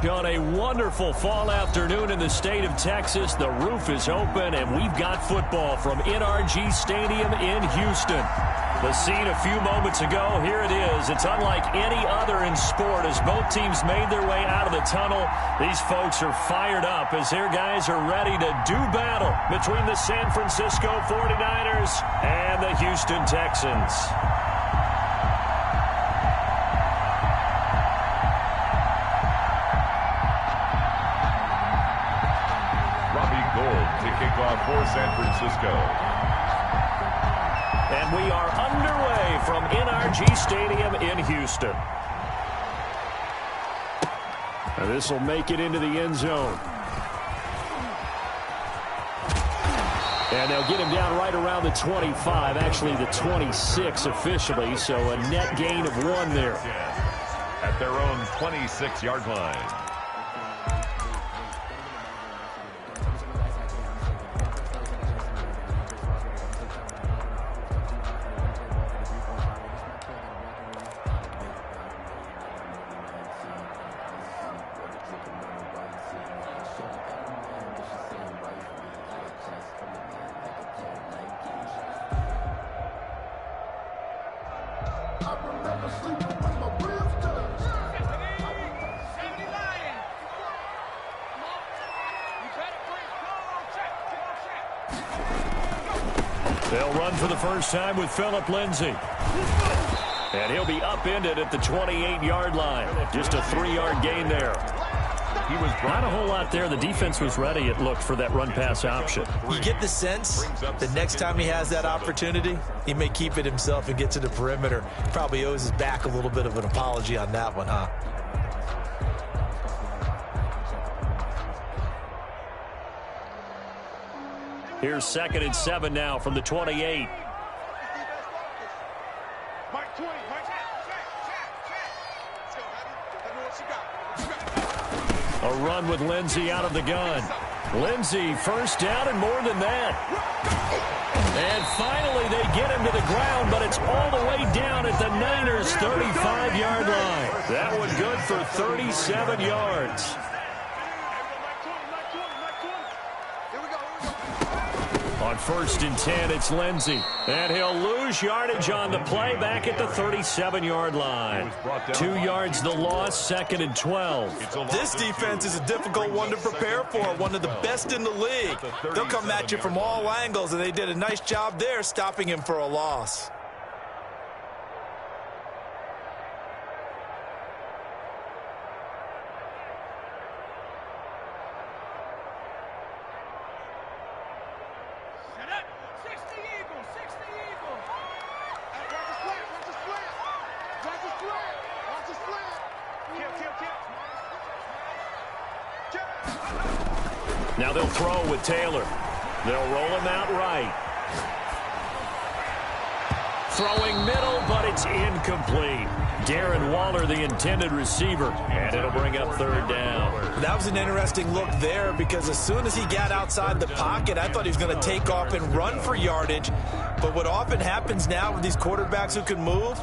On a wonderful fall afternoon in the state of Texas, the roof is open, and we've got football from NRG Stadium in Houston. The scene a few moments ago, here it is. It's unlike any other in sport as both teams made their way out of the tunnel. These folks are fired up as their guys are ready to do battle between the San Francisco 49ers and the Houston Texans. For San Francisco. And we are underway from NRG Stadium in Houston. And this will make it into the end zone. And they'll get him down right around the 25, actually the 26 officially, so a net gain of 1 there. At their own 26-yard line. They'll run for the first time with Phillip Lindsay. And he'll be upended at the 28-yard line. Just a 3-yard gain there. He was not a whole lot there. The defense was ready, it looked, for that run-pass option. You get the sense the next time he has that opportunity, he may keep it himself and get to the perimeter. Probably owes his back a little bit of an apology on that one, huh? Here's 2nd and 7 now from the 28. A run with Lindsay out of the gun. Lindsay, first down and more than that. And finally they get him to the ground, but it's all the way down at the Niners' 35-yard line. That one good for 37 yards. On 1st and 10, it's Lindsay. And he'll lose yardage on the play back at the 37-yard line. 2 yards the loss, 2nd and 12. This defense is a difficult one to prepare for, one of the best in the league. They'll come at you from all angles, and they did a nice job there stopping him for a loss. Now they'll throw with Taylor. They'll roll him out right. Throwing middle, but it's incomplete. Darren Waller, the intended receiver, and it'll bring up 3rd down. That was an interesting look there because as soon as he got outside the pocket, I thought he was going to take off and run for yardage. But what often happens now with these quarterbacks who can move,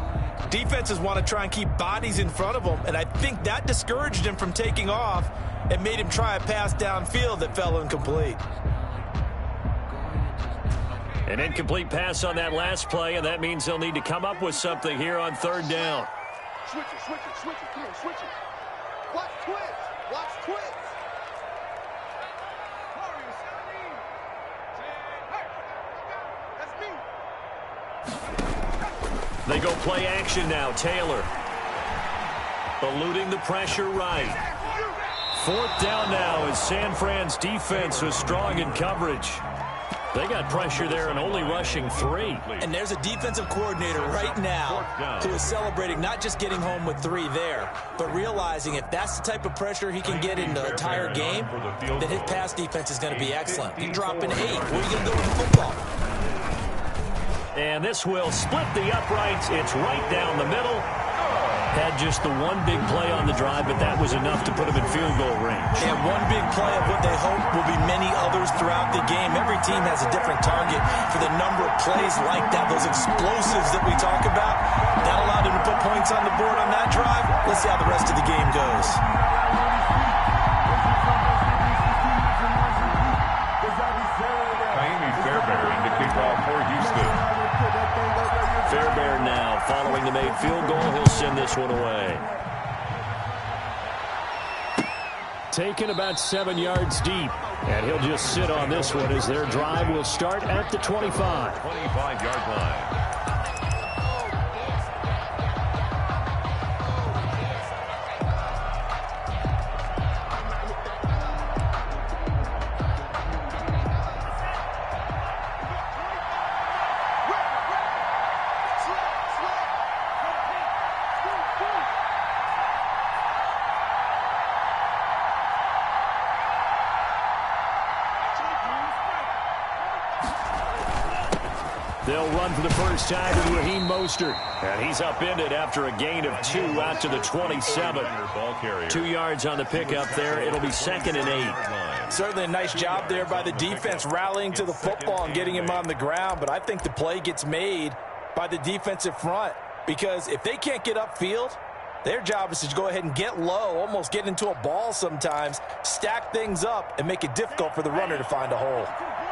defenses want to try and keep bodies in front of them, and I think that discouraged him from taking off and made him try a pass downfield that fell incomplete. An incomplete pass on that last play, and that means they'll need to come up with something here on 3rd down. Switch it, switch it, switch it. Come on, switch it. Watch twitch. Watch twitch. That's me. They go play action now. Taylor eluding the pressure right. 4th down now as San Fran's defense was strong in coverage. They got pressure there and only rushing 3. And there's a defensive coordinator right now who is celebrating not just getting home with 3 there, but realizing if that's the type of pressure he can get in the entire game, then his pass defense is going to be excellent. You're dropping 8. Where are you going to go with the football? And this will split the uprights. It's right down the middle. Had just the one big play on the drive, but that was enough to put him in field goal range. And one big play of what they hope will be many others throughout the game. Every team has a different target for the number of plays like that, those explosives that we talk about. That allowed him to put points on the board on that drive. Let's see how the rest of the game goes. game-winning field goal. He'll send this one away. Taken about 7 yards deep. And he'll just sit on this one as their drive will start at the 25. 25-yard line. They'll run for the first time with Raheem Mostert. And he's upended after a gain of 2 out to the 27. 2 yards on the pickup there. It'll be 2nd and 8. Certainly a nice job there by the defense rallying to the football and getting him on the ground. But I think the play gets made by the defensive front. Because if they can't get upfield, their job is to go ahead and get low, almost get into a ball sometimes, stack things up, and make it difficult for the runner to find a hole.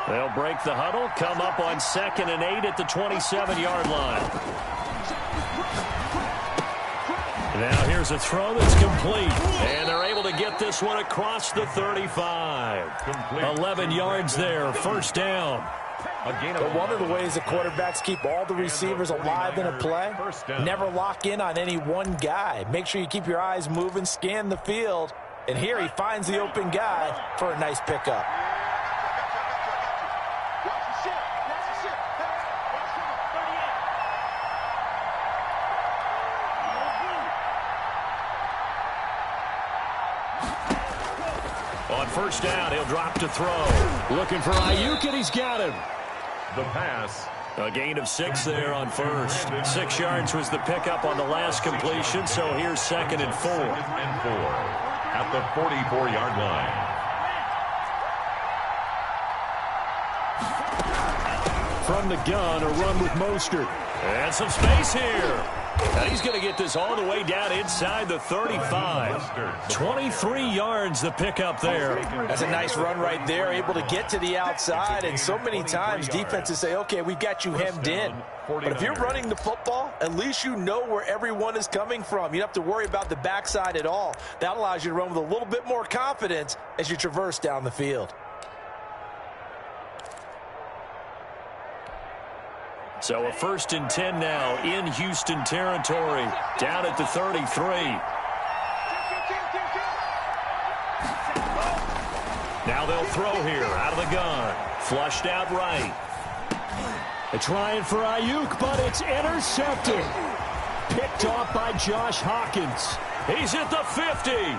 They'll break the huddle, come up on 2nd and 8 at the 27-yard line. Now here's a throw that's complete. And they're able to get this one across the 35. 11 yards there, first down. But one of the ways that quarterbacks keep all the receivers alive in a play, never lock in on any one guy. Make sure you keep your eyes moving, scan the field. And here he finds the open guy for a nice pickup. On first down, he'll drop to throw. Looking for Ayuk, and he's got him. The pass. A gain of 6 there on first. 6 yards was the pickup on the last completion, so here's 2nd and 4. 2nd and 4 at the 44-yard line. From the gun, a run with Mostert. And some space here. Now he's going to get this all the way down inside the 35. 23 yards the pickup there. That's a nice run right there, able to get to the outside. And so many times defenses say, okay, we've got you hemmed in. But if you're running the football, at least you know where everyone is coming from. You don't have to worry about the backside at all. That allows you to run with a little bit more confidence as you traverse down the field. So a 1st and 10 now in Houston territory, down at the 33. Now they'll throw here out of the gun. Flushed out right. They're trying for Ayuk, but it's intercepted. Picked off by Josh Hawkins. He's at the 50,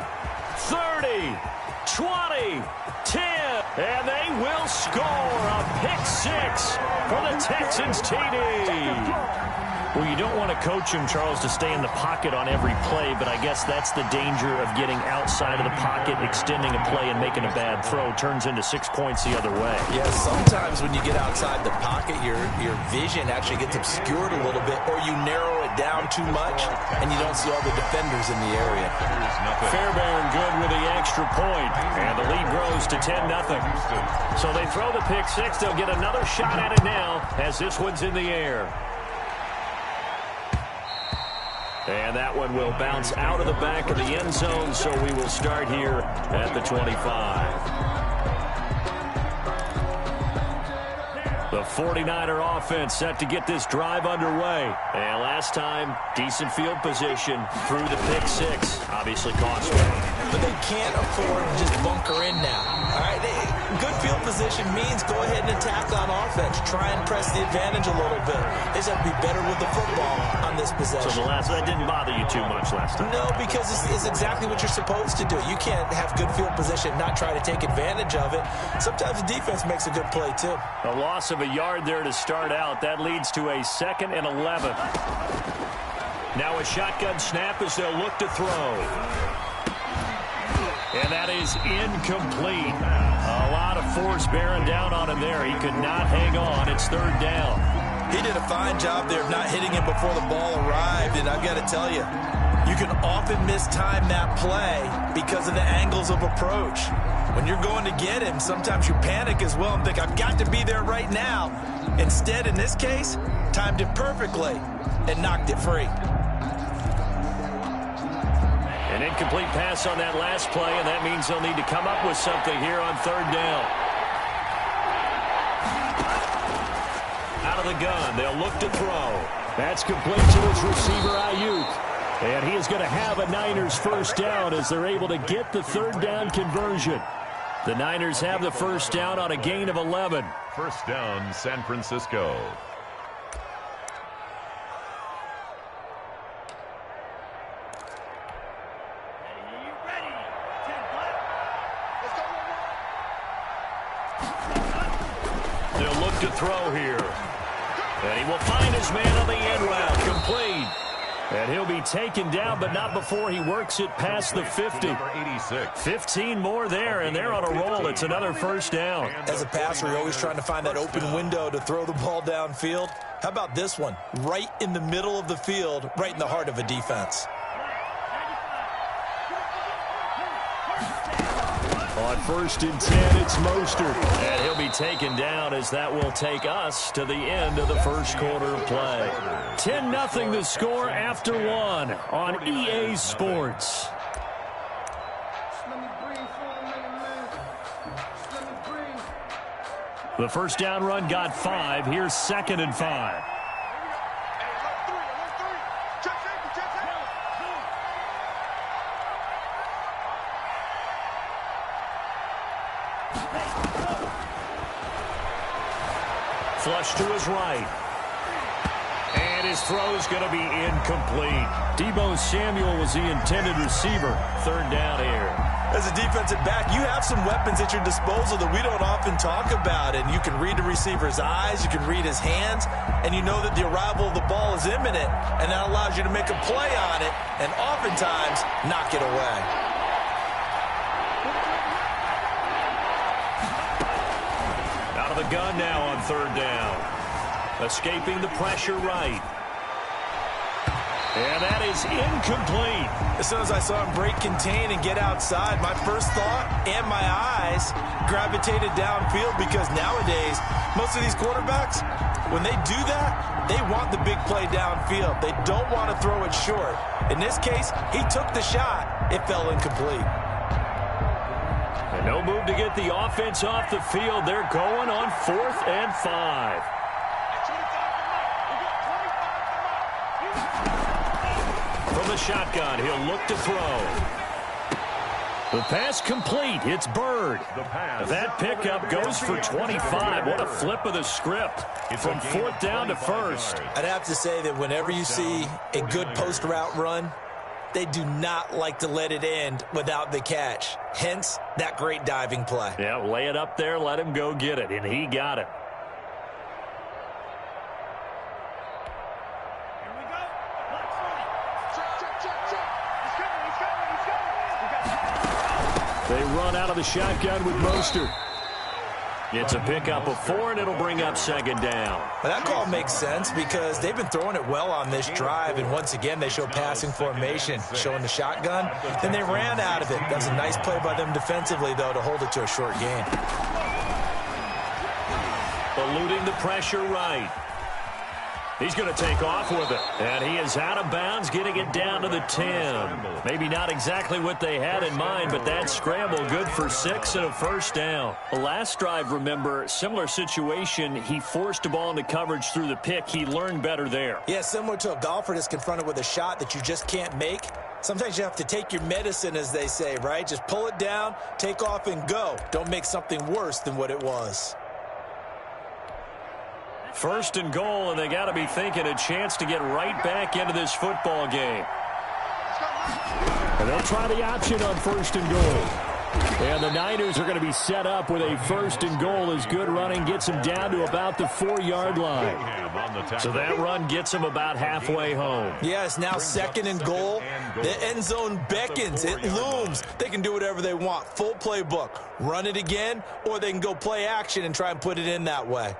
30, 20, 10. And they will score a pick 6 for the Texans TD. Well, you don't want to coach him, Charles, to stay in the pocket on every play, but I guess that's the danger of getting outside of the pocket, extending a play, and making a bad throw. Turns into 6 points the other way. Yeah, sometimes when you get outside the pocket, your vision actually gets obscured a little bit, or you narrow it down too much, and you don't see all the defenders in the area. Fairbairn good with the extra point, and the lead grows to 10-0. So they throw the pick 6. They'll get another shot at it now as this one's in the air. And that one will bounce out of the back of the end zone, so we will start here at the 25. The 49er offense set to get this drive underway. And last time, decent field position through the pick 6. Obviously cost them. But they can't afford to just bunker in now. All right, good field position means go ahead and attack on offense. Try and press the advantage a little bit. They just have to be better with the football on this possession. So that didn't bother you too much last time? No, because it's exactly what you're supposed to do. You can't have good field position, not try to take advantage of it. Sometimes the defense makes a good play, too. A loss of a yard there to start out. That leads to a 2nd and 11. Now a shotgun snap as they'll look to throw. And that is incomplete. A lot of force bearing down on him there. He could not hang on. It's 3rd down. He did a fine job there of not hitting him before the ball arrived. And I've got to tell you, you can often mistime that play because of the angles of approach. When you're going to get him, sometimes you panic as well and think, I've got to be there right now. Instead, in this case, timed it perfectly and knocked it free. Incomplete pass on that last play, and that means they'll need to come up with something here on third down. Out of the gun, they'll look to throw. That's complete to his receiver, Ayuk. And he is going to have a Niners first down as they're able to get the third down conversion. The Niners have the first down on a gain of 11. First down, San Francisco. They'll look to throw here. And he will find his man on the end route. Complete. And he'll be taken down, but not before he works it past the 50. Number 86. 15 more there, and they're on a roll. It's another first down. As a passer, you're always trying to find that open window to throw the ball downfield. How about this one? Right in the middle of the field, right in the heart of a defense. On 1st and 10, it's Mostert. And he'll be taken down as that will take us to the end of the first quarter of play. 10-0 the score after one on EA Sports. The first down run got 5. Here's 2nd and 5. Flush to his right. And his throw is going to be incomplete. Deebo Samuel was the intended receiver. Third down here. As a defensive back, you have some weapons at your disposal that we don't often talk about. And you can read the receiver's eyes, you can read his hands, and you know that the arrival of the ball is imminent. And that allows you to make a play on it and oftentimes knock it away. Out of the gun now on third down. Escaping the pressure right. And that is incomplete. As soon as I saw him break contain and get outside, my first thought and my eyes gravitated downfield, because nowadays, most of these quarterbacks, when they do that, they want the big play downfield. They don't want to throw it short. In this case, he took the shot. It fell incomplete. And no move to get the offense off the field. They're going on 4th and 5. From the shotgun, he'll look to throw. The pass complete. It's Bird. That pickup goes for 25. What a flip of the script from 4th down to 1st. I'd have to say that whenever you see a good post route run, they do not like to let it end without the catch. Hence, that great diving play. Yeah, lay it up there, let him go get it, and he got it. They run out of the shotgun with Mostert. It's a pickup of 4, and it'll bring up 2nd down. Well, that call makes sense because they've been throwing it well on this drive, and once again they show passing formation, showing the shotgun. Then they ran out of it. That was a nice play by them defensively, though, to hold it to a short gain. Eluding the pressure right. He's going to take off with it. And he is out of bounds, getting it down to the 10. Maybe not exactly what they had in mind, but that scramble good for 6 and a first down. The last drive, remember, similar situation. He forced the ball into coverage through the pick. He learned better there. Yeah, similar to a golfer that's confronted with a shot that you just can't make. Sometimes you have to take your medicine, as they say, right? Just pull it down, take off, and go. Don't make something worse than what it was. 1st and goal, and they got to be thinking a chance to get right back into this football game. And they'll try the option on 1st and goal. And the Niners are going to be set up with a 1st and goal as good running gets them down to about the 4-yard line. So that run gets them about halfway home. Yeah, it's now 2nd and goal. The end zone beckons. It looms. They can do whatever they want. Full playbook. Run it again, or they can go play action and try and put it in that way.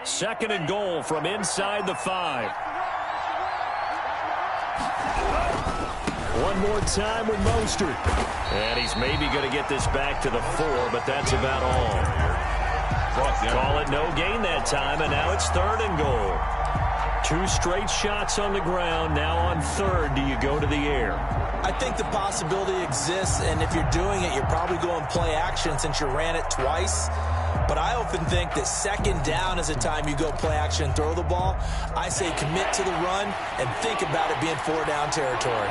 Second and goal from inside the 5. One more time with Mostert. And he's maybe going to get this back to the 4, but that's about all. Call it no gain that time, and now it's 3rd and goal. 2 straight shots on the ground. Now on 3rd, do you go to the air? I think the possibility exists, and if you're doing it, you're probably going play action since you ran it twice. But I often think that 2nd down is a time you go play action and throw the ball. I say commit to the run and think about it being 4-down territory.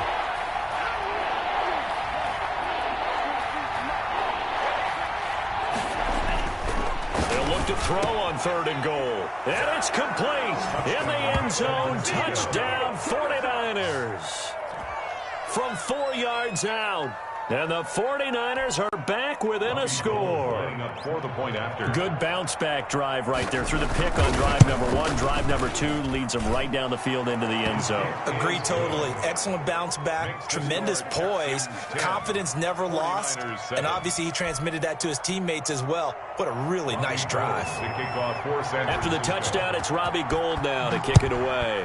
To throw on 3rd and goal. And it's complete. In the end zone. Touchdown 49ers. From 4 yards out. And the 49ers are back within a score. Good bounce-back drive right there through the pick on drive number 1. Drive number 2 leads them right down the field into the end zone. Agree totally. Excellent bounce-back, tremendous poise, confidence never lost, and obviously he transmitted that to his teammates as well. What a really nice drive. After the touchdown, it's Robbie Gould now to kick it away.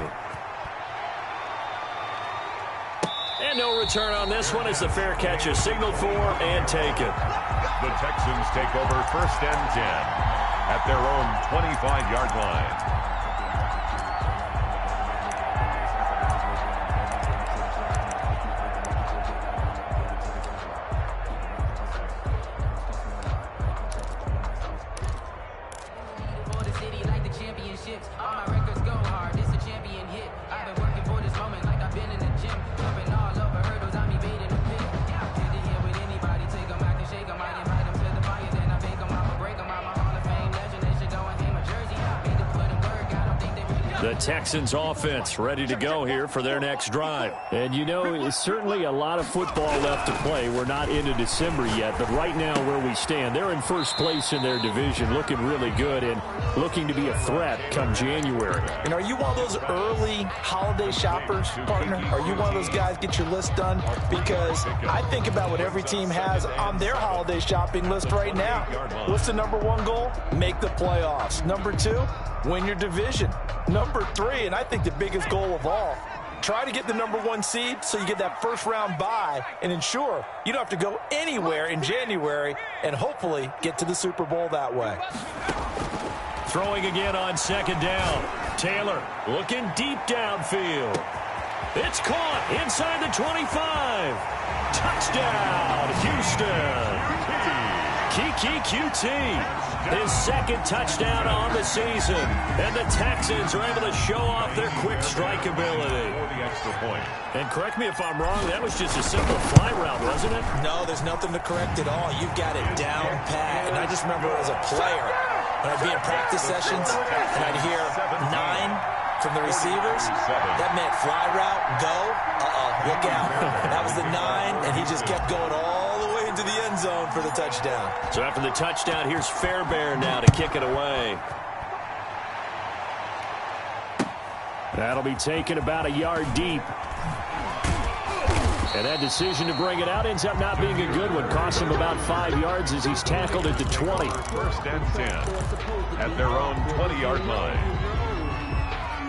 And no return on this one as the fair catch is signaled for and taken. The Texans take over 1st and 10 at their own 25-yard line. The Texans offense ready to go here for their next drive. And you know, it's certainly a lot of football left to play. We're not into December yet, but right now where we stand, they're in 1st place in their division, looking really good and looking to be a threat come January. And are you one of those early holiday shoppers, partner? Are you one of those guys get your list done? Because I think about what every team has on their holiday shopping list right now. What's the number 1 goal? Make the playoffs. Number 2, win your division. Number 3, and I think the biggest goal of all, try to get the number 1 seed so you get that 1st round bye and ensure you don't have to go anywhere in January and hopefully get to the Super Bowl that way. Throwing again on 2nd down. Taylor looking deep downfield. It's caught inside the 25. Touchdown, Houston. Kiki QT, his 2nd touchdown on the season. And the Texans are able to show off their quick strike ability. And correct me if I'm wrong, that was just a simple fly route, wasn't it? No, there's nothing to correct at all. You've got it down pat. And I just remember as a player, when I'd be in practice sessions and I'd hear 9 from the receivers, that meant fly route, go, look out. That was the 9, and he just kept going all the way into the end zone for the touchdown. So after the touchdown, here's Fairbairn now to kick it away. That'll be taken about a yard deep. And that decision to bring it out ends up not being a good one. Costs him about 5 yards as he's tackled at the 20. 1st and 10 at their own 20-yard line.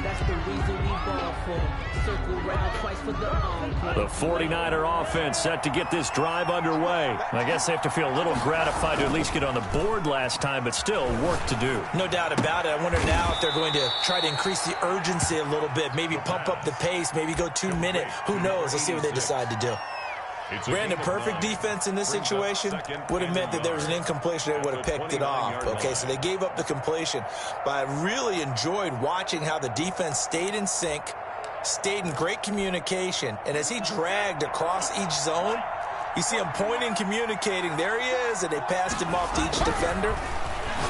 That's the reason we ball for. Circle round twice for the encore. The 49er offense set to get this drive underway. I guess they have to feel a little gratified to at least get on the board last time, but still work to do. No doubt about it. I wonder now if they're going to try to increase the urgency a little bit, maybe pump up the pace, maybe go 2-minute. Who knows? Let's see what they decide to do. Brandon, perfect defense in this situation would have meant that there was an incompletion. They would have picked it off. Okay, so they gave up the completion. But I really enjoyed watching how the defense stayed in sync, stayed in great communication, and as he dragged across each zone, you see him pointing, communicating. There he is, and they passed him off to each defender.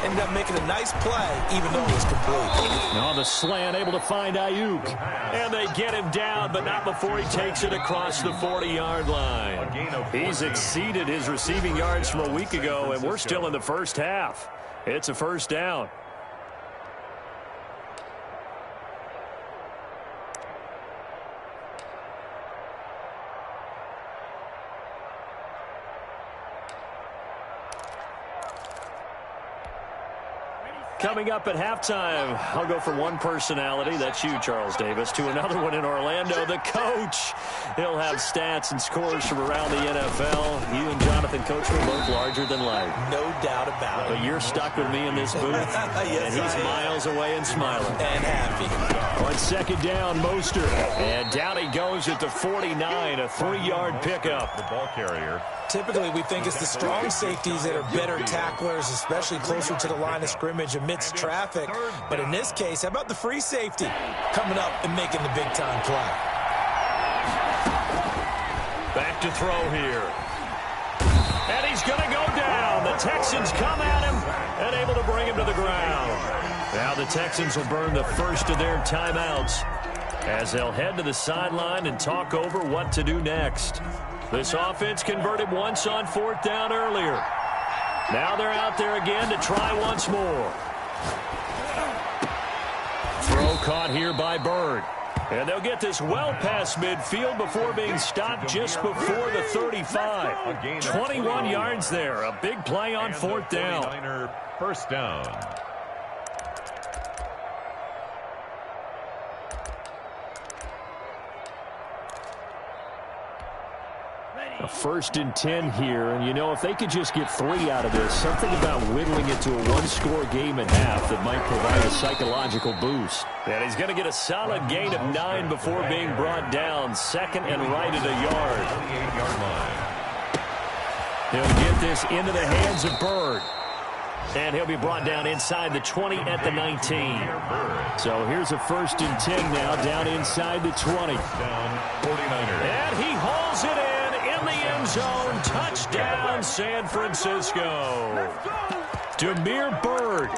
Ended up making a nice play, even though it was complete. Now the slant able to find Ayuk. And they get him down, but not before he takes it across the 40-yard line. He's exceeded his receiving yards from a week ago, and we're still in the first half. It's a 1st down. Coming up at halftime, I'll go from one personality, that's you, Charles Davis, to another one in Orlando, the coach. He'll have stats and scores from around the NFL. You and Jonathan Coachman both larger than life. No doubt about it. But you're stuck with me in this booth, yes, and he's miles away and smiling. And happy. On second down, Mostert. And down he goes at the 49, a 3-yard pickup. The ball carrier. Typically, we think it's the strong safeties that are better tacklers, especially closer to the line of scrimmage amidst traffic. But in this case, how about the free safety coming up and making the big-time play? Back to throw here. And he's going to go down. The Texans come at him and able to bring him to the ground. Now the Texans will burn the first of their timeouts as they'll head to the sideline and talk over what to do next. This offense converted once on 4th down earlier. Now they're out there again to try once more. Throw caught here by Byrd. And they'll get this well past midfield before being stopped just before the 35. 21 yards there. A big play on 4th down. First down. A 1st and 10 here, and you know, if they could just get 3 out of this, something about whittling it to a 1-score game at half that might provide a psychological boost. And he's going to get a solid gain of 9 before being brought down. 2nd and right at a yard. 28-yard line. He'll get this into the hands of Byrd. And he'll be brought down inside the 20 at the 19. So here's a 1st and 10 now, down inside the 20. Down 49ers. And he hauls it in the end zone. Touchdown, San Francisco. Damiere Byrd,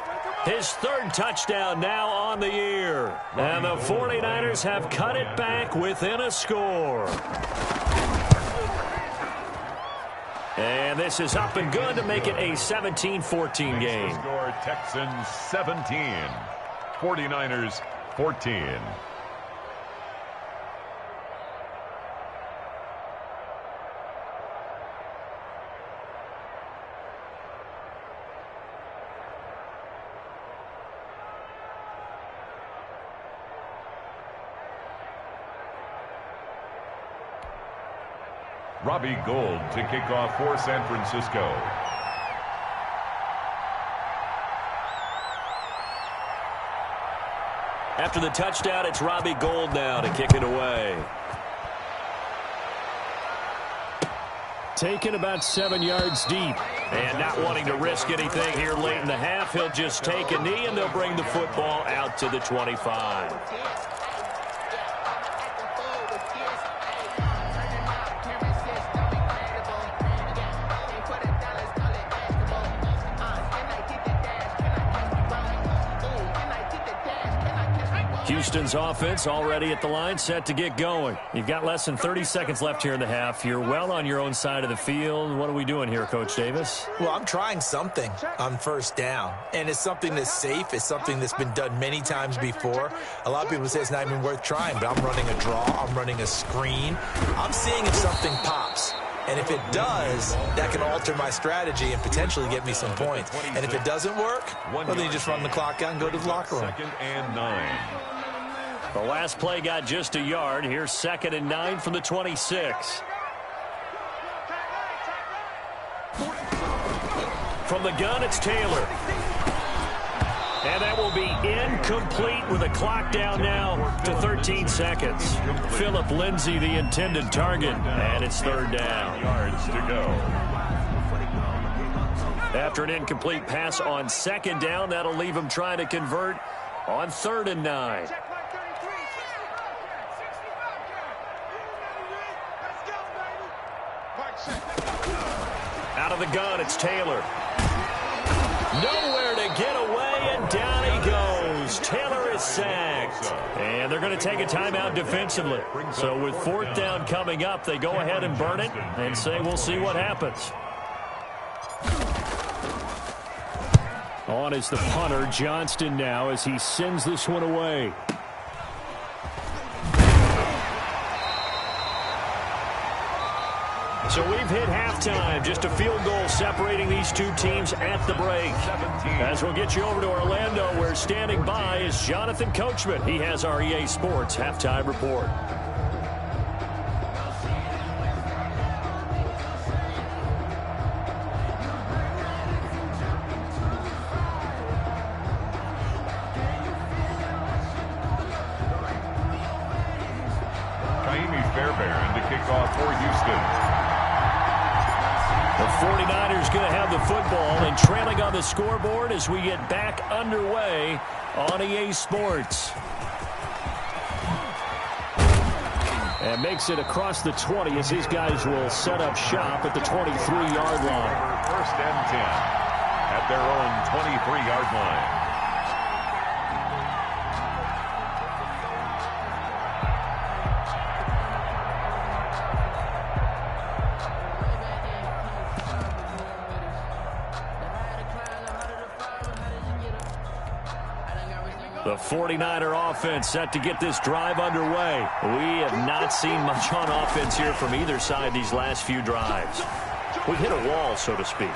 his 3rd touchdown now on the year. And the 49ers have cut it back within a score. And this is up and good to make it a 17-14 game. Score Texans 17, 49ers 14. Robbie Gould to kick off for San Francisco. After the touchdown, it's Robbie Gould now to kick it away. Taken about 7 yards deep. And not wanting to risk anything here late in the half, he'll just take a knee and they'll bring the football out to the 25. Houston's offense already at the line, set to get going. You've got less than 30 seconds left here in the half. You're well on your own side of the field. What are we doing here, Coach Davis? Well, I'm trying something on 1st down, and it's something that's safe. It's something that's been done many times before. A lot of people say it's not even worth trying, but I'm running a draw. I'm running a screen. I'm seeing if something pops. And if it does, that can alter my strategy and potentially get me some points. And if it doesn't work, well, then you just run the clock out and go to the locker room. 2nd and 9. The last play got just a yard. Here's 2nd and 9 from the 26. From the gun, it's Taylor. And that will be incomplete with a clock down now to 13 seconds. Philip Lindsay, the intended target, and it's 3rd down. Yards to go. After an incomplete pass on 2nd down, that'll leave him trying to convert on 3rd and 9. Out of the gun, it's Taylor. Nowhere to get away, and down he goes. Taylor is sacked. And they're going to take a timeout defensively. So with 4th down coming up, they go ahead and burn it and say we'll see what happens. On is the punter, Johnston, now as he sends this one away. So we've hit halftime. Just a field goal separating these two teams at the break. As we'll get you over to Orlando, where standing by is Jonathan Coachman. He has our EA Sports halftime report. kickoff for Houston. The 49ers going to have the football and trailing on the scoreboard as we get back underway on EA Sports. And makes it across the 20 as these guys will set up shop at the 23-yard line. First and 10 at their own 23-yard line. The 49er offense set to get this drive underway. We have not seen much on offense here from either side these last few drives. We've hit a wall, so to speak.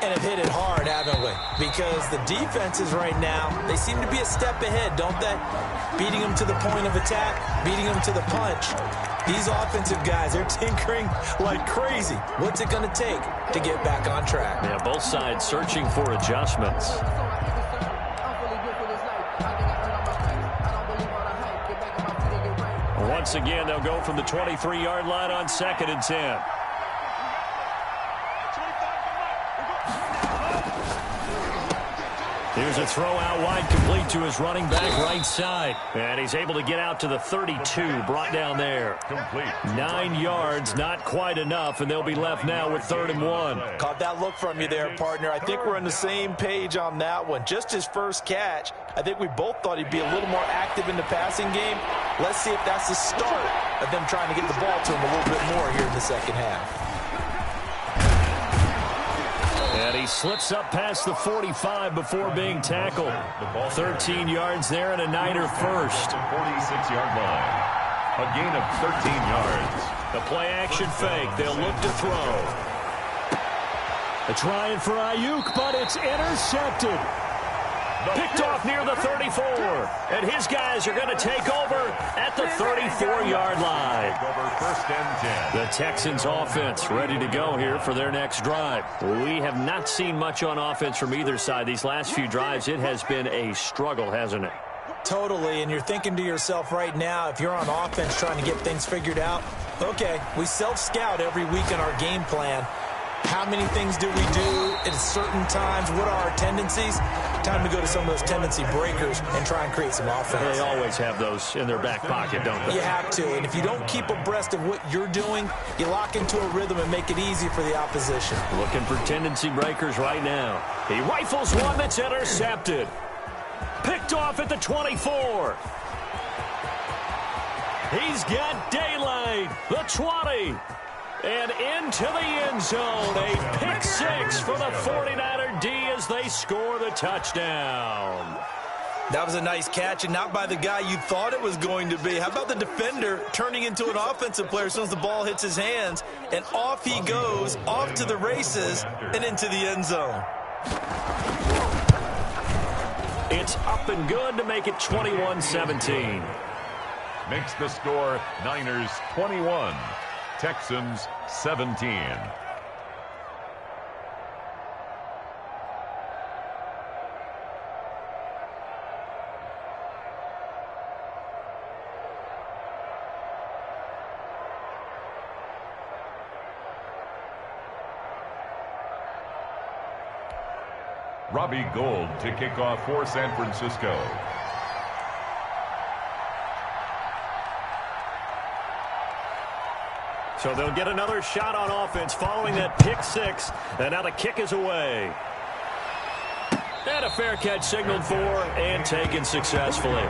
And have hit it hard, haven't we? Because the defenses right now, they seem to be a step ahead, don't they? Beating them to the point of attack, beating them to the punch. These offensive guys, they're tinkering like crazy. What's it going to take to get back on track? Yeah, both sides searching for adjustments. Once again, they'll go from the 23-yard line on 2nd and 10. Here's a throw out wide, complete to his running back right side. And he's able to get out to the 32, brought down there. Complete. 9 yards, not quite enough, and they'll be left now with 3rd and 1. Caught that look from you there, partner. I think we're on the same page on that one. Just his first catch, I think we both thought he'd be a little more active in the passing game. Let's see if that's the start of them trying to get the ball to him a little bit more here in the second half. And he slips up past the 45 before being tackled. 13 yards there and a Niner first. 46-yard line. A gain of 13 yards. The play action fake. They'll look to throw. They're trying for Ayuk, but it's intercepted. Picked off near the 34. And his guys are going to take over at the 34-yard line. Over first and 10. The Texans offense ready to go here for their next drive. We have not seen much on offense from either side. These last few drives, it has been a struggle, hasn't it? Totally, and you're thinking to yourself right now, if you're on offense trying to get things figured out, okay, we self-scout every week in our game plan. How many things do we do at certain times? What are our tendencies? Time to go to some of those tendency breakers and try and create some offense. They always have those in their back pocket, don't they? You have to, and if you don't keep abreast of what you're doing, you lock into a rhythm and make it easy for the opposition. Looking for tendency breakers right now. He rifles one that's intercepted. Picked off at the 24. He's got daylight. The 20. And into the end zone. A pick six for the 49er D as they score the touchdown. That was a nice catch, and not by the guy you thought it was going to be. How about the defender turning into an offensive player as soon as the ball hits his hands, and off he goes, off to the races, and into the end zone. It's up and good to make it 21-17. Makes the score Niners 21. Texans 17. Robbie Gould to kick off for San Francisco. So they'll get another shot on offense following that pick six. And now the kick is away. And a fair catch signaled for and taken successfully.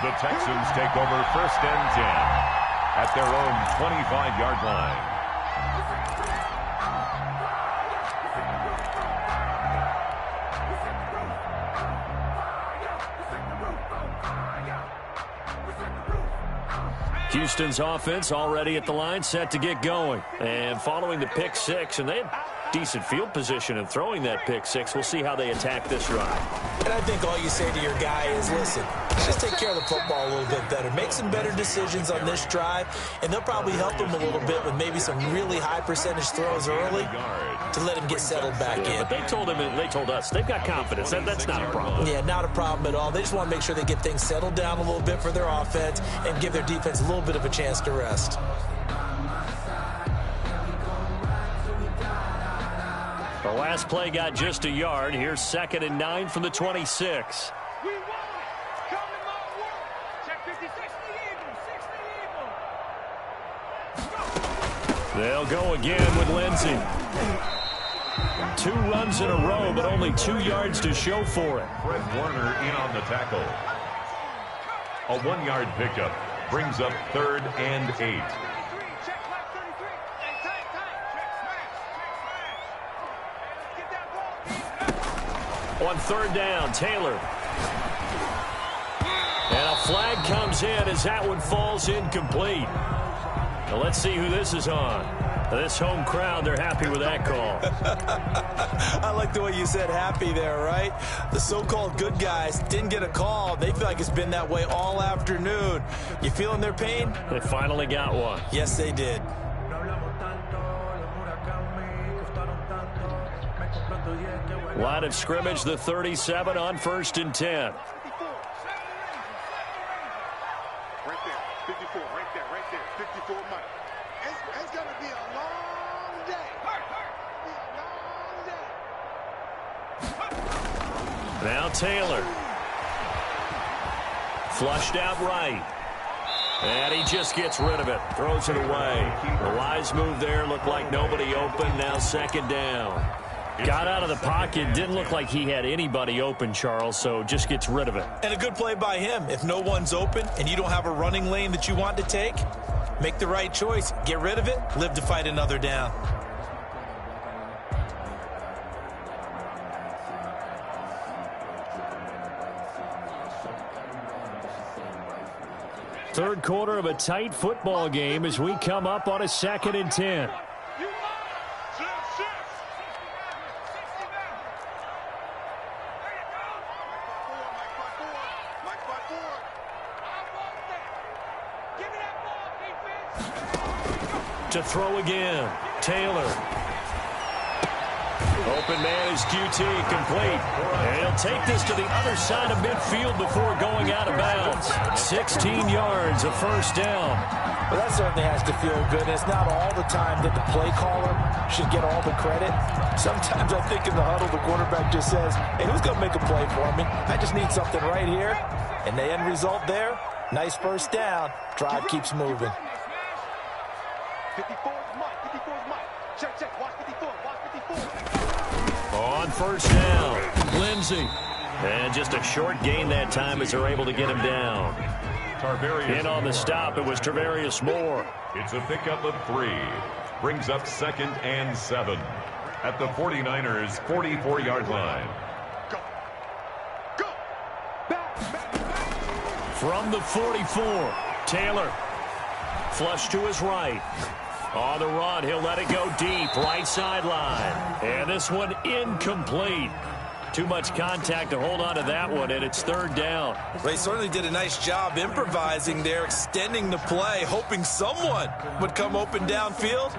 The Texans take over first and 10 at their own 25-yard line. Houston's offense already at the line, set to get going. And following the pick six, and they had decent field position in throwing that pick six. We'll see how they attack this drive. And I think all you say to your guy is, listen, just take care of the football a little bit better. Make some better decisions on this drive, and they'll probably help him a little bit with maybe some really high percentage throws early to let him get settled back in. But they told him, and they told us, they've got confidence. That's not a problem. Yeah, not a problem at all. They just want to make sure they get things settled down a little bit for their offense and give their defense a little bit of a chance to rest. last play got just a yard. Here's 2nd and 9 from the 26. We want it. Come to my work. Check 50, 60 Eagles. They'll go again with Lindsey. 2 runs in a row, but only 2 yards to show for it. Fred Warner in on the tackle. A 1-yard pickup brings up 3rd and 8. Check flag 33. Hey, tight. Check smash. Let's get that ball. On 3rd down, Taylor. And a flag comes in as that one falls incomplete. Now let's see who this is on. This home crowd, they're happy with that call. I like the way you said happy there, right? The so-called good guys didn't get a call. They feel like it's been that way all afternoon. You feeling their pain? They finally got one. Yes, they did. Line of scrimmage, the 37 on 1st and 10. Right there. 54. Right there. 54 Mike. It's going to be a long day. Now Taylor. Flushed out right. And he just gets rid of it. Throws it away. The wise move there. Looked like nobody open. Now 2nd down. Got out of the pocket. Didn't look like he had anybody open, Charles, so just gets rid of it. And a good play by him. If no one's open and you don't have a running lane that you want to take, make the right choice. Get rid of it. Live to fight another down. Third quarter of a tight football game as we come up on a 2nd and 10. To throw again. Taylor. Open man is QT, complete. And he'll take this to the other side of midfield before going out of bounds. 16 yards, a 1st down. Well, that certainly has to feel good. It's not all the time that the play caller should get all the credit. Sometimes I think in the huddle, the quarterback just says, hey, who's going to make a play for me? I just need something right here. And the end result there, nice 1st down. Drive keeps moving. 54 is Mike. 54 is Mike. Check. Watch 54. Watch 54. On 1st down, Lindsey. And just a short gain that time as they're able to get him down. In on the stop, it was Tarvarius Moore. It's a pickup of 3. Brings up 2nd and 7 at the 49ers' 44-yard line. Go. Back. From the 44, Taylor. Flush to his right. On the run, he'll let it go deep, right sideline. And this one incomplete. Too much contact to hold on to that one, and it's 3rd down. They certainly did a nice job improvising there, extending the play, hoping someone would come open downfield,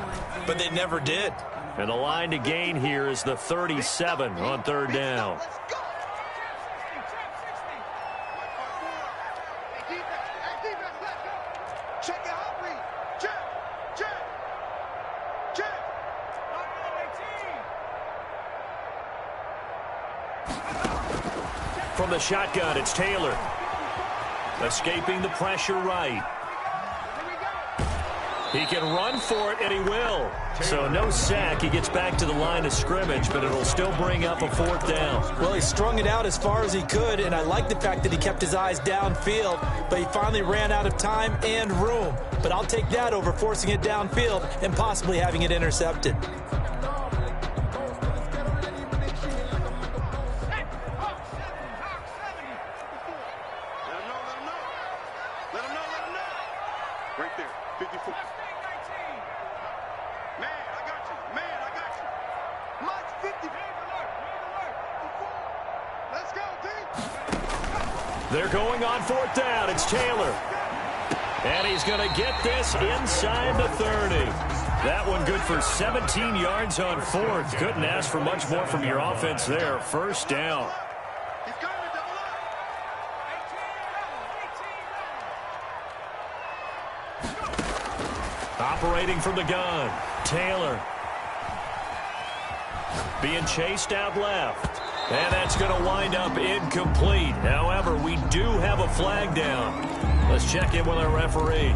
but they never did. And the line to gain here is the 37 on 3rd down. Let's go. Hey, defense, let's go. Check it out, read. Check. From the shotgun, it's Taylor. Escaping the pressure right. He can run for it, and he will. So no sack. He gets back to the line of scrimmage, but it'll still bring up a 4th down. Well, he strung it out as far as he could, and I like the fact that he kept his eyes downfield, but he finally ran out of time and room. But I'll take that over forcing it downfield and possibly having it intercepted. Let him know. Right there, 54. Man, I got you. Mike's 50. Let's go, D. They're going on 4th down. It's Taylor. And he's going to get this inside the 30. That one good for 17 yards on 4th. Couldn't ask for much more from your offense there. 1st down. He's going to double up. Operating from the gun, Taylor. Being chased out left. And that's going to wind up incomplete. However, we do have a flag down. Let's check in with our referee.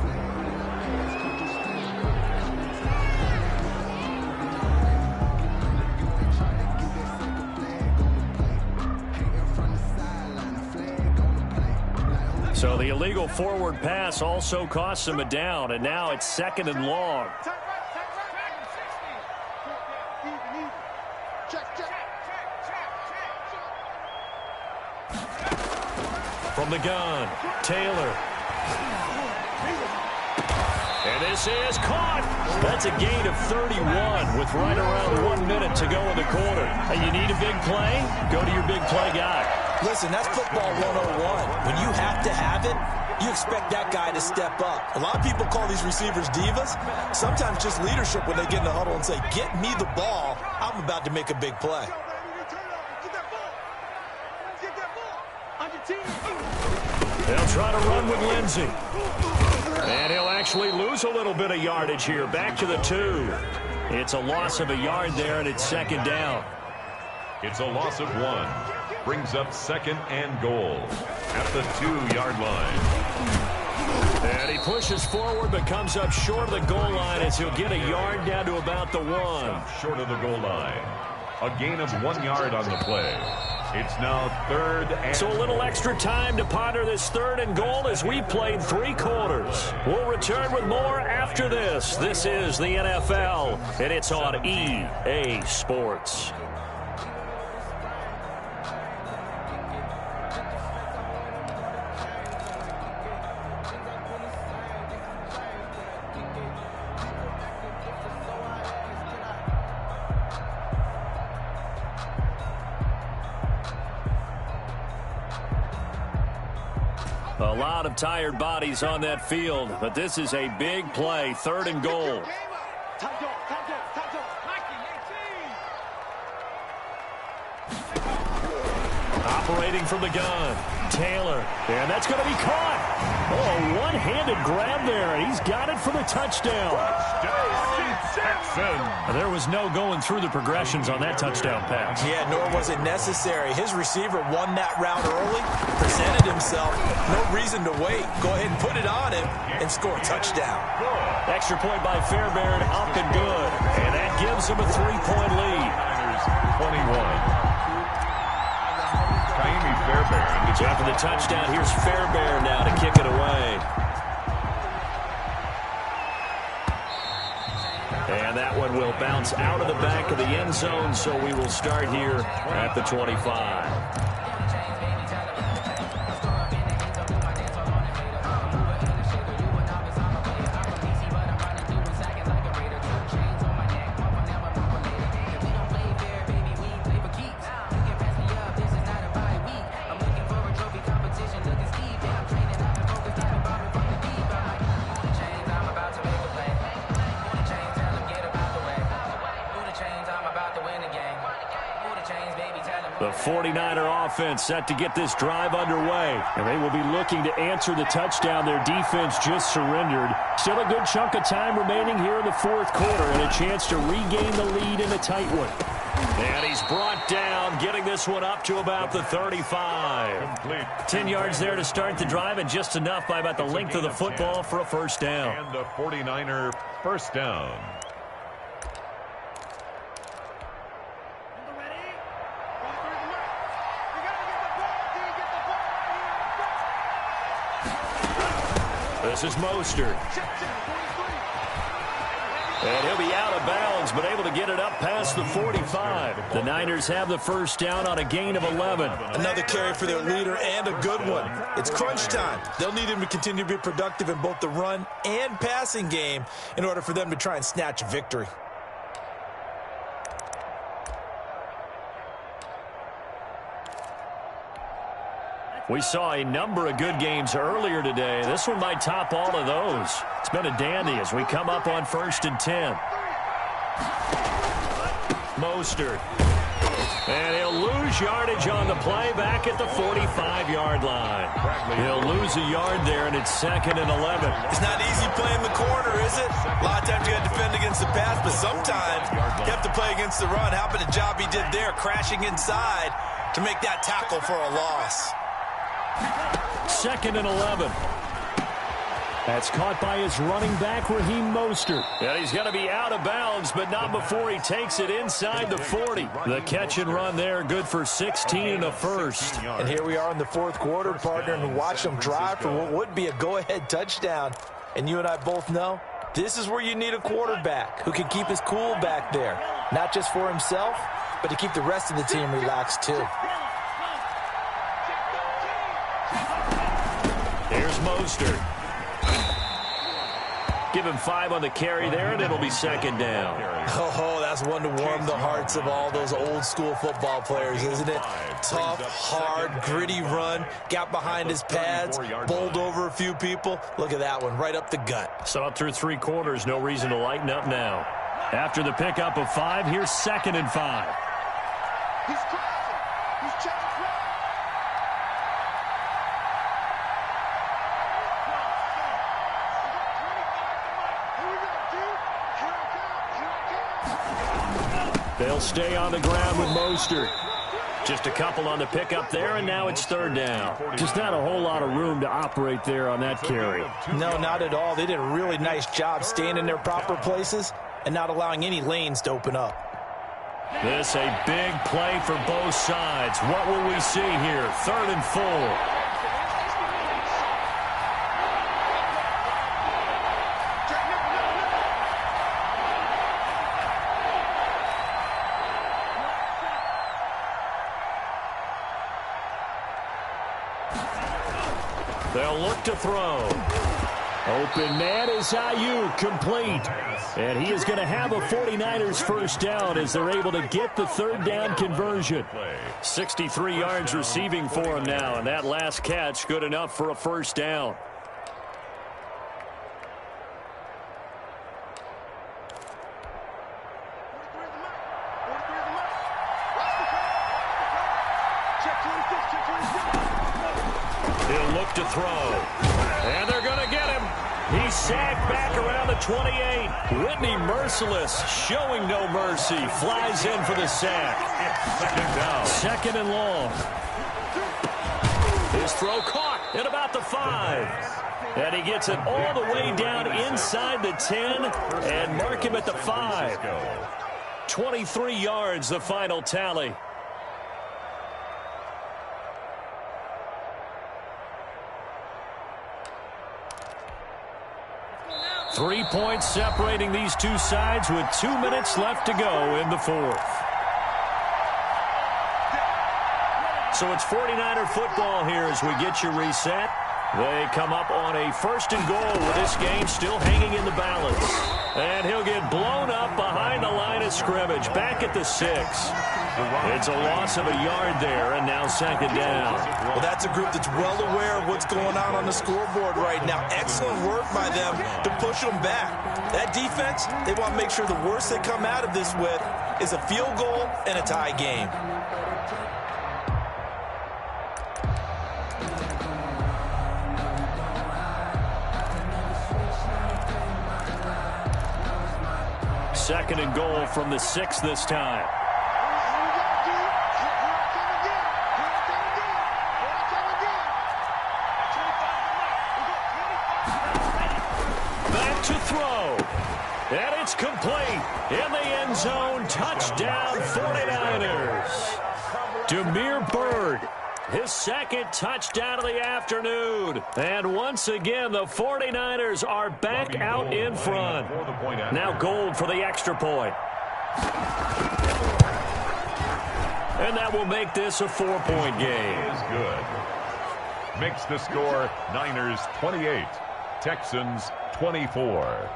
So the illegal forward pass also costs him a down, and now it's 2nd and long. From the gun, Taylor. And this is caught. That's a gain of 31 with right around 1 minute to go in the quarter. Hey, you need a big play? Go to your big play guy. Listen, that's football 101. When you have to have it, you expect that guy to step up. A lot of people call these receivers divas. Sometimes just leadership when they get in the huddle and say, get me the ball. I'm about to make a big play. They'll try to run with Lindsey. And he'll actually lose a little bit of yardage here. Back to the 2. It's a loss of a yard there, and it's 2nd down. It's a loss of 1. Brings up 2nd and goal at the 2-yard line. And he pushes forward but comes up short of the goal line as he'll get a yard down to about the 1. Short of the goal line. A gain of 1 yard on the play. It's now 3rd and... So a little extra time to ponder this 3rd and goal as we played 3 quarters. We'll return with more after this. This is the NFL, and it's on EA Sports. A lot of tired bodies on that field, but this is a big play, 3rd and goal. Operating from the gun, Taylor, and that's going to be caught. Oh, one-handed grab there, and he's got it for the touchdown. There was no going through the progressions on that touchdown pass. Yeah, nor was it necessary. His receiver won that route early, presented himself. No reason to wait. Go ahead and put it on him and score a touchdown. Extra point by Fairbairn, up and good. And that gives him a 3-point lead. 21. Kaimi Fairbairn. After the touchdown, here's Fairbairn now to kick it away. And that one will bounce out of the back of the end zone, so we will start here at the 25. The 49er offense set to get this drive underway. And they will be looking to answer the touchdown. Their defense just surrendered. Still a good chunk of time remaining here in the 4th quarter and a chance to regain the lead in a tight one. And he's brought down, getting this one up to about the 35. Complete. 10 yards there to start the drive, and just enough by about the length of the football for a first down. And the 49er first down. This is Mostert. And he'll be out of bounds, but able to get it up past the 45. The Niners have the first down on a gain of 11. Another carry for their leader and a good one. It's crunch time. They'll need him to continue to be productive in both the run and passing game in order for them to try and snatch a victory. We saw a number of good games earlier today. This one might top all of those. It's been a dandy as we come up on 1st and 10. Mostert. And he'll lose yardage on the play back at the 45-yard line. He'll lose a yard there, and it's 2nd and 11. It's not easy playing the corner, is it? A lot of times you got to defend against the pass, but sometimes you have to play against the run. How about the job he did there, crashing inside to make that tackle for a loss? 2nd and 11. That's caught by his running back, Raheem Mostert. And he's going to be out of bounds, but not before he takes it inside the 40. The catch and run there, good for 16 and a first. And here we are in the 4th quarter, partner, and watch them drive for what would be a go-ahead touchdown. And you and I both know this is where you need a quarterback who can keep his cool back there, not just for himself, but to keep the rest of the team relaxed too. Here's Mostert. Give him 5 on the carry there, and it'll be 2nd down. Oh, that's one to warm the hearts of all those old-school football players, isn't it? Tough, hard, gritty run, got behind his pads, bowled over a few people. Look at that one, right up the gut. So up through 3 quarters, no reason to lighten up now. After the pickup of 5, here's 2nd and 5. He's crossing. He's checking play. They'll stay on the ground with Mostert. Just a couple on the pickup there, and now it's 3rd down. Just not a whole lot of room to operate there on that carry. No, not at all. They did a really nice job staying in their proper places and not allowing any lanes to open up. This a big play for both sides. What will we see here? 3rd and 4. They'll look to throw. Open man is Ayuk, complete. And he is going to have a 49ers first down as they're able to get the 3rd down conversion. 63 yards receiving for him now, and that last catch good enough for a first down. He'll look to throw. And they're going to get him. He's sacked back around the 28. Whitney Merciless, showing no mercy, flies in for the sack. 2nd and long. His throw caught at about the 5. And he gets it all the way down inside the 10 and mark him at the 5. 23 yards, the final tally. 3 points separating these two sides with 2 minutes left to go in the 4th. So it's 49er football here as we get you reset. They come up on a 1st and goal with this game still hanging in the balance. And he'll get blown up behind the line of scrimmage, back at the 6. It's a loss of a yard there, and now 2nd down. Well, that's a group that's well aware of what's going on the scoreboard right now. Excellent work by them to push them back. That defense, they want to make sure the worst they come out of this with is a field goal and a tie game. Second and goal from the 6 this time. Back to throw. And it's complete. In the end zone. Touchdown 49ers. Damiere Byrd. His 2nd touchdown of the afternoon. And once again, the 49ers are back out in front. Now Gold for the extra point. And that will make this a 4-point game. Is good. Makes the score Niners 28, Texans 24.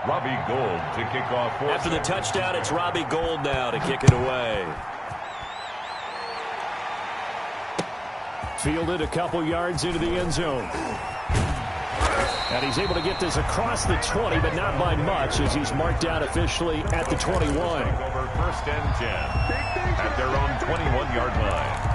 Robbie Gould to kick off. After the touchdown, it's Robbie Gould now to kick it away. Fielded a couple yards into the end zone. And he's able to get this across the 20, but not by much, as he's marked down officially at the 21. Over 1st and 10 at their own 21-yard line.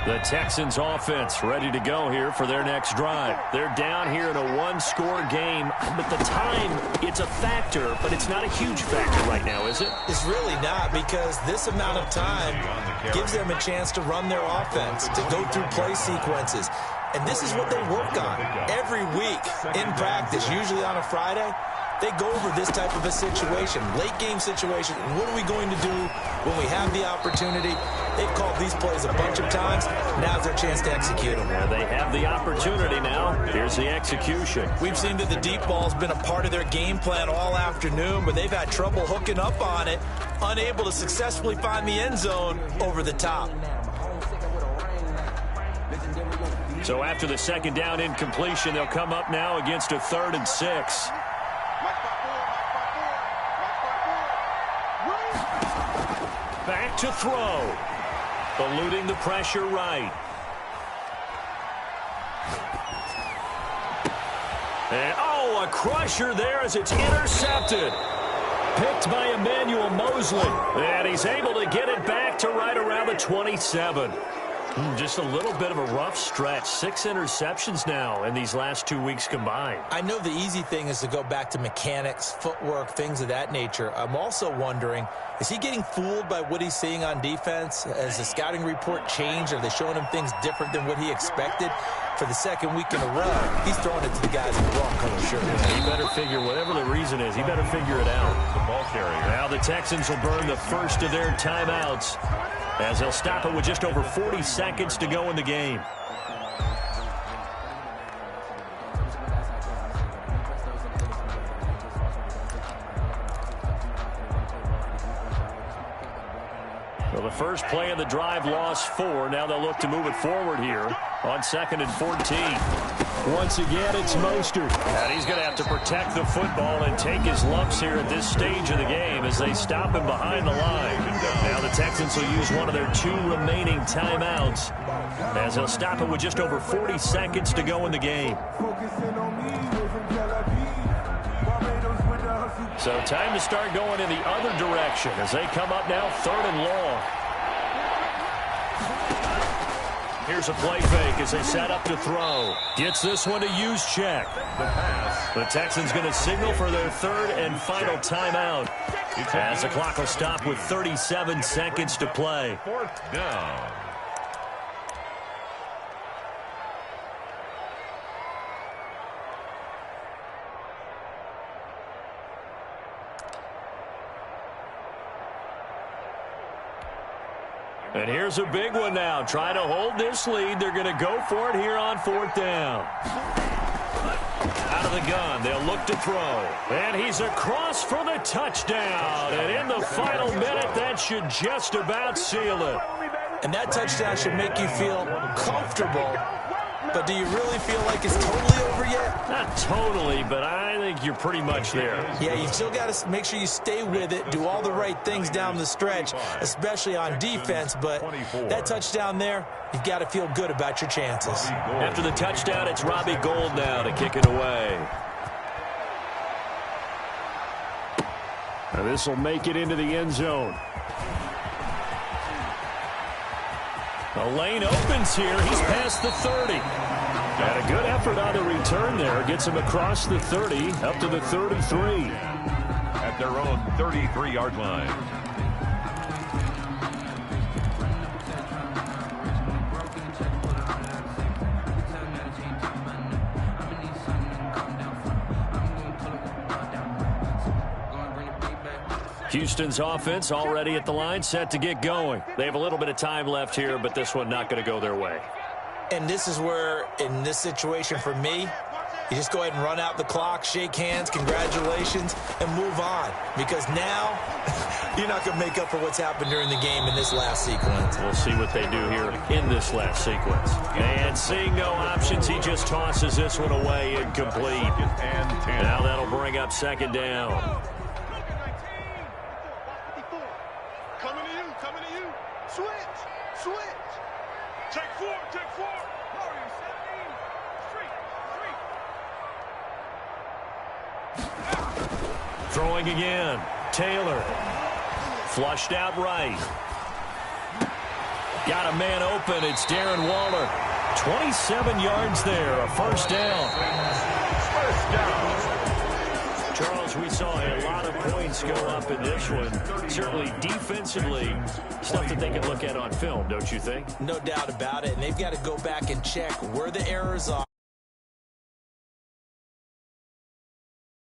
The Texans offense ready to go here for their next drive. They're down here in a one-score game, but the time, it's a factor, but it's not a huge factor right now, is it? It's really not, because this amount of time gives them a chance to run their offense, to go through play sequences. And this is what they work on every week in practice, usually on a Friday. They go over this type of a situation, late-game situation. What are we going to do when we have the opportunity? They've called these plays a bunch of times. Now's their chance to execute them. Yeah, they have the opportunity now. Here's the execution. We've seen that the deep ball's been a part of their game plan all afternoon, but they've had trouble hooking up on it, unable to successfully find the end zone over the top. So after the second down incompletion, they'll come up now against a 3rd and 6. Back to throw. Eluding the pressure right. And, a crusher there as it's intercepted. Picked by Emmanuel Mosley. And he's able to get it back to right around the 27. Just a little bit of a rough stretch. 6 interceptions now in these last 2 weeks combined. I know the easy thing is to go back to mechanics, footwork, things of that nature. I'm also wondering, is he getting fooled by what he's seeing on defense? Has the scouting report changed? Are they showing him things different than what he expected? For the second week in a row, he's throwing it to the guys in the wrong color shirt. He better figure, whatever the reason is, he better figure it out. The ball carrier. Now the Texans will burn the first of their timeouts, as they'll stop it with just over 40 seconds to go in the game. Well, the first play of the drive lost 4. Now they'll look to move it forward here on 2nd and 14. Once again, it's Mostert. And he's going to have to protect the football and take his lumps here at this stage of the game as they stop him behind the line. Now the Texans will use one of their 2 remaining timeouts as they'll stop it with just over 40 seconds to go in the game. So time to start going in the other direction as they come up now 3rd and long. Here's a play fake as they set up to throw. Gets this one to Juszczyk. The pass. The Texans going to signal for their 3rd and final timeout as the clock will stop with 37 seconds to play. 4th down. And here's a big one now. Trying to hold this lead. They're going to go for it here on 4th down. Out of the gun. They'll look to throw. And he's across for the touchdown. And in the final minute, that should just about seal it. And that touchdown should make you feel comfortable. But do you really feel like it's totally over yet? Not totally, but I think you're pretty much there. Yeah, you still got to make sure you stay with it, do all the right things down the stretch, especially on defense. But that touchdown there, you've got to feel good about your chances. After the touchdown, it's Robbie Gould now to kick it away. Now this will make it into the end zone. The lane opens here. He's past the 30. And a good effort on the return there. Gets him across the 30, up to the 33. At their own 33-yard line. Houston's offense already at the line, set to get going. They have a little bit of time left here, but this one not going to go their way. And this is where, in this situation for me, you just go ahead and run out the clock, shake hands, congratulations, and move on. Because now You're not going to make up for what's happened during the game in this last sequence. We'll see what they do here in this last sequence. And seeing no options, he just tosses this one away incomplete. Now that'll bring up second down. Coming to you, coming to you. Switch, switch. Take four, take four. Throwing again. Taylor. Flushed out right. Got a man open. It's Darren Waller. 27 yards there. A first down. First down. Charles, we saw a lot of points go up in this one. Certainly defensively, stuff that they can look at on film, don't you think? No doubt about it. And they've got to go back and check where the errors are.